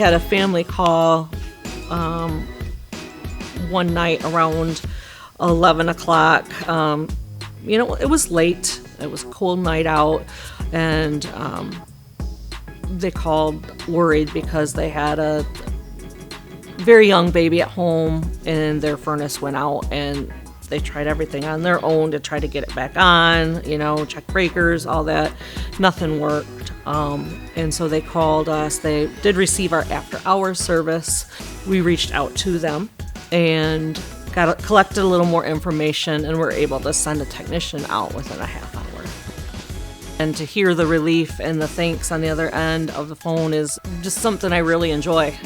had a family call one night around 11 o'clock. It was late. It was a cold night out, and they called worried because they had a very young baby at home and their furnace went out, and they tried everything on their own to try to get it back on, check breakers, all that. Nothing worked. And so they called us. They did receive our after-hours service. We reached out to them and collected a little more information, and were able to send a technician out within a half hour. And to hear the relief and the thanks on the other end of the phone is just something I really enjoy.